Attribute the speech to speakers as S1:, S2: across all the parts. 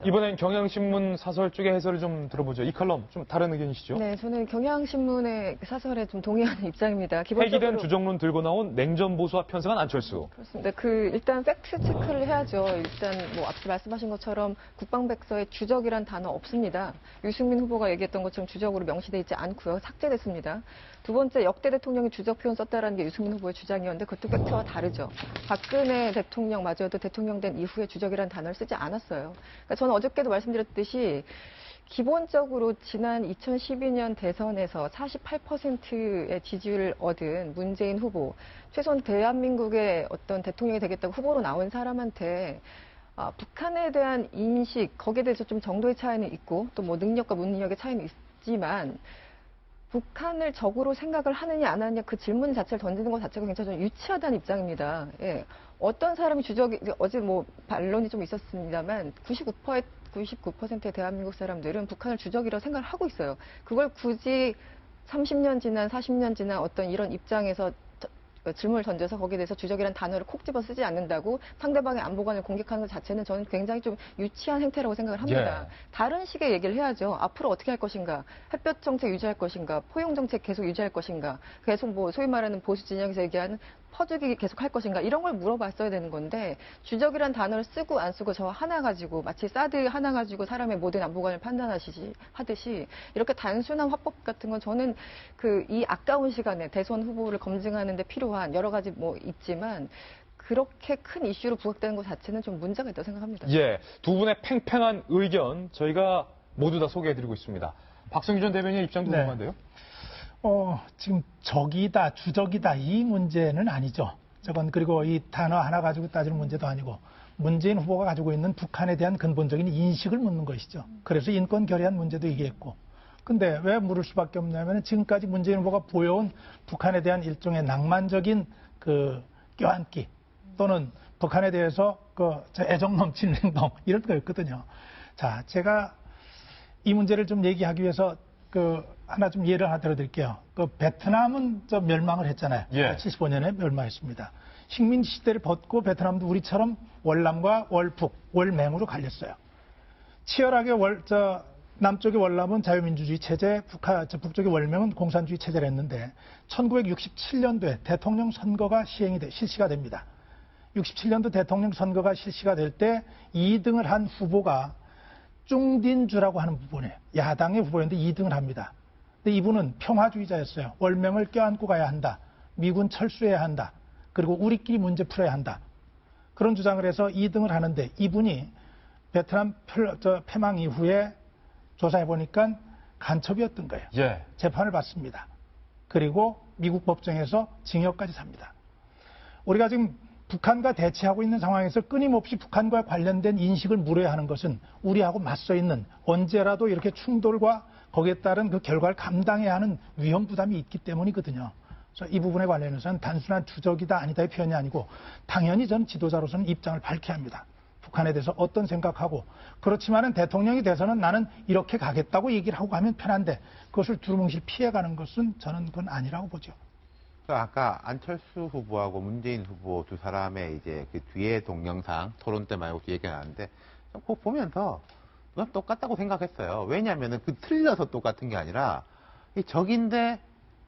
S1: 이번엔 경향신문 사설 쪽의 해설을 좀 들어보죠. 이 칼럼 좀 다른 의견이시죠?
S2: 네, 저는 경향신문의 사설에 좀 동의하는 입장입니다.
S1: 폐기된 주정론 들고 나온 냉전 보수와 편승한 안철수.
S2: 그렇습니다. 일단 팩트 체크를 해야죠. 일단 뭐 앞서 말씀하신 것처럼 국방백서에 주적이란 단어 없습니다. 유승민 후보가 얘기했던 것처럼 주적으로 명시돼 있지 않고요. 삭제됐습니다. 두 번째, 역대 대통령이 주적 표현 썼다라는 게 유승민 후보의 주장이었는데 그것도 팩트와 다르죠. 박근혜 대통령마저도 대통령 된 이후에 주적이란 단어를 쓰지 않았어요. 그러니까 저는 어저께도 말씀드렸듯이 기본적으로 지난 2012년 대선에서 48%의 지지율을 얻은 문재인 후보, 최소한 대한민국의 어떤 대통령이 되겠다고 후보로 나온 사람한테 북한에 대한 인식, 거기에 대해서 좀 정도의 차이는 있고 또 뭐 능력과 무능력의 차이는 있지만 북한을 적으로 생각을 하느냐 안 하느냐 그 질문 자체를 던지는 것 자체가 굉장히 좀 유치하다는 입장입니다. 예. 어떤 사람이 주적이, 어제 뭐 반론이 좀 있었습니다만 99%의 대한민국 사람들은 북한을 주적이라고 생각을 하고 있어요. 그걸 굳이 30년 지난 40년 지난 어떤 이런 입장에서 질문을 던져서 거기에 대해서 주적이라는 단어를 콕 집어 쓰지 않는다고 상대방의 안보관을 공격하는 것 자체는 저는 굉장히 좀 유치한 행태라고 생각을 합니다.
S1: 예.
S2: 다른 식의 얘기를 해야죠. 앞으로 어떻게 할 것인가, 햇볕 정책 유지할 것인가, 포용 정책 계속 유지할 것인가, 계속 뭐 소위 말하는 보수 진영에서 얘기하는 퍼주기 계속 할 것인가 이런 걸 물어봤어야 되는 건데 주적이란 단어를 쓰고 안 쓰고 저 하나 가지고 마치 사드 하나 가지고 사람의 모든 안보관을 하듯이 이렇게 단순한 화법 같은 건 저는 이 아까운 시간에 대선 후보를 검증하는 데 필요한 여러 가지 뭐 있지만 그렇게 큰 이슈로 부각되는 것 자체는 좀 문제가 있다고 생각합니다.
S1: 예, 두 분의 팽팽한 의견 저희가 모두 다 소개해드리고 있습니다. 박성규 전 대변인의 입장도 궁금한데요.
S3: 지금 적이다, 주적이다 이 문제는 아니죠. 저건 그리고 이 단어 하나 가지고 따지는 문제도 아니고 문재인 후보가 가지고 있는 북한에 대한 근본적인 인식을 묻는 것이죠. 그래서 인권 결여한 문제도 얘기했고. 근데 왜 물을 수밖에 없냐면 지금까지 문재인 후보가 보여온 북한에 대한 일종의 낭만적인 껴안기 또는 북한에 대해서 애정 넘치는 행동 이런 거였거든요. 자, 제가 이 문제를 좀 얘기하기 위해서 하나 좀 예를 하나 들어드릴게요. 베트남은 멸망을 했잖아요.
S1: 예.
S3: 75년에 멸망했습니다. 식민지 시대를 벗고 베트남도 우리처럼 월남과 월북, 월맹으로 갈렸어요. 치열하게 남쪽의 월남은 자유민주주의 체제, 북쪽의 월맹은 공산주의 체제를 했는데 1967년도에 대통령 선거가 실시가 됩니다. 67년도 대통령 선거가 실시가 될 때 2등을 한 후보가 쭝딘주라고 하는 부분이에요. 야당의 후보였는데 2등을 합니다. 근데 이분은 평화주의자였어요. 월맹을 껴안고 가야 한다. 미군 철수해야 한다. 그리고 우리끼리 문제 풀어야 한다. 그런 주장을 해서 2등을 하는데 이분이 베트남 패망 이후에 조사해보니까 간첩이었던 거예요.
S1: 예.
S3: 재판을 받습니다. 그리고 미국 법정에서 징역까지 삽니다. 우리가 지금 북한과 대치하고 있는 상황에서 끊임없이 북한과 관련된 인식을 물어야 하는 것은 우리하고 맞서 있는 언제라도 이렇게 충돌과 거기에 따른 그 결과를 감당해야 하는 위험 부담이 있기 때문이거든요. 그래서 이 부분에 관련해서는 단순한 주적이다 아니다의 표현이 아니고 당연히 저는 지도자로서는 입장을 밝혀야 합니다. 북한에 대해서 어떤 생각하고 그렇지만은 대통령이 돼서는 나는 이렇게 가겠다고 얘기를 하고 가면 편한데 그것을 두루뭉실 피해가는 것은 저는 그건 아니라고 보죠.
S4: 아까 안철수 후보하고 문재인 후보 두 사람의 이제 그 뒤에 동영상 토론 때 말고 얘기가 나왔는데 그거 보면서 그냥 똑같다고 생각했어요. 왜냐하면은 틀려서 똑같은 게 아니라 이 적인데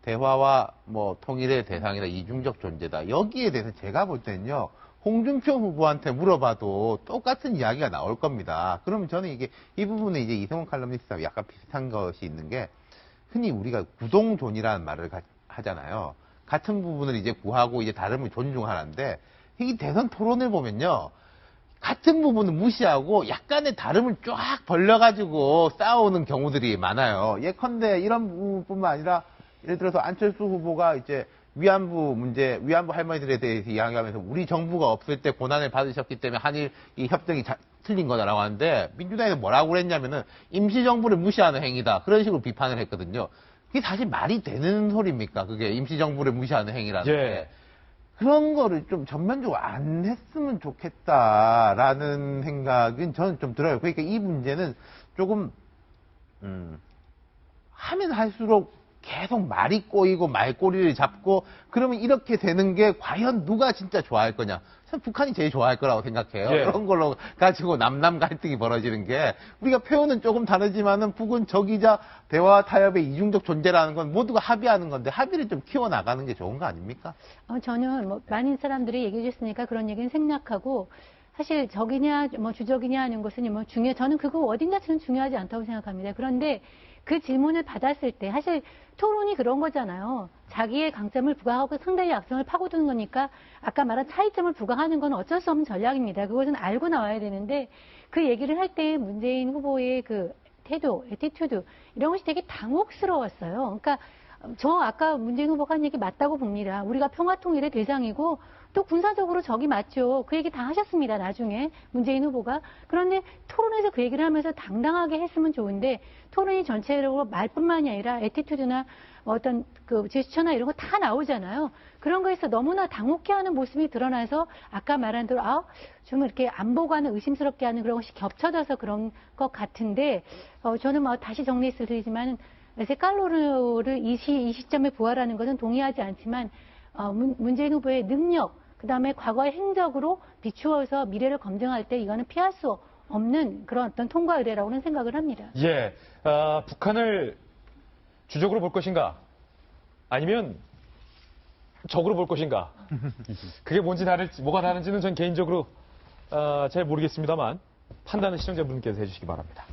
S4: 대화와 뭐 통일의 대상이다, 이중적 존재다. 여기에 대해서 제가 볼 때는요. 홍준표 후보한테 물어봐도 똑같은 이야기가 나올 겁니다. 그러면 저는 이 부분에 이제 이성훈 칼럼니스트하고 약간 비슷한 것이 있는 게 흔히 우리가 구동존이라는 말을 하잖아요. 같은 부분을 이제 구하고 이제 다름을 존중하는데 이 대선 토론을 보면요. 같은 부분을 무시하고 약간의 다름을 쫙 벌려가지고 싸우는 경우들이 많아요. 예컨대 이런 부분뿐만 아니라 예를 들어서 안철수 후보가 이제 위안부 할머니들에 대해서 이야기하면서 우리 정부가 없을 때 고난을 받으셨기 때문에 한일 이 협정이 틀린 거다라고 하는데 민주당에서 뭐라고 그랬냐면은 임시정부를 무시하는 행위다. 그런 식으로 비판을 했거든요. 그게 사실 말이 되는 소리입니까? 그게 임시정부를 무시하는 행위라는 게. 그런 거를 좀 전면적으로 안 했으면 좋겠다라는 생각은 저는 좀 들어요. 그러니까 이 문제는 조금 하면 할수록 계속 말이 꼬이고 말꼬리를 잡고 그러면 이렇게 되는 게 과연 누가 진짜 좋아할 거냐. 저는 북한이 제일 좋아할 거라고 생각해요.
S1: 예.
S4: 그런 걸로 가지고 남남 갈등이 벌어지는 게 우리가 표현은 조금 다르지만은 북은 적이자 대화 타협의 이중적 존재라는 건 모두가 합의하는 건데 합의를 좀 키워나가는 게 좋은 거 아닙니까?
S5: 저는 뭐 많은 사람들이 얘기해 줬으니까 그런 얘기는 생략하고 사실 적이냐 뭐 주적이냐 하는 것은 뭐 저는 그거 어딘 자체는 중요하지 않다고 생각합니다. 그런데 그 질문을 받았을 때 사실 토론이 그런 거잖아요. 자기의 강점을 부각하고 상대의 약점을 파고드는 거니까 아까 말한 차이점을 부각하는 건 어쩔 수 없는 전략입니다. 그것은 알고 나와야 되는데 그 얘기를 할 때 문재인 후보의 그 태도, 애티튜드 이런 것이 되게 당혹스러웠어요. 그러니까 저 아까 문재인 후보가 한 얘기 맞다고 봅니다. 우리가 평화통일의 대상이고 또 군사적으로 적이 맞죠. 그 얘기 다 하셨습니다. 나중에 문재인 후보가. 그런데 토론에서 그 얘기를 하면서 당당하게 했으면 좋은데 토론이 전체적으로 말뿐만이 아니라 애티튜드나 어떤 그 제스처나 이런 거 다 나오잖아요. 그런 거에서 너무나 당혹해하는 모습이 드러나서 아까 말한 대로 좀 이렇게 안보관을 의심스럽게 하는 그런 것이 겹쳐져서 그런 것 같은데 저는 뭐 다시 정리해서 드리지만 색깔로를 이 시점에 부활하는 것은 동의하지 않지만 문재인 후보의 능력, 그 다음에 과거의 행적으로 비추어서 미래를 검증할 때 이거는 피할 수 없는 그런 어떤 통과 의례라고는 생각을 합니다.
S1: 예, 북한을 주적으로 볼 것인가? 아니면 적으로 볼 것인가? 그게 뭔지 뭐가 다른지는 전 개인적으로 잘 모르겠습니다만 판단은 시청자분께서 해주시기 바랍니다.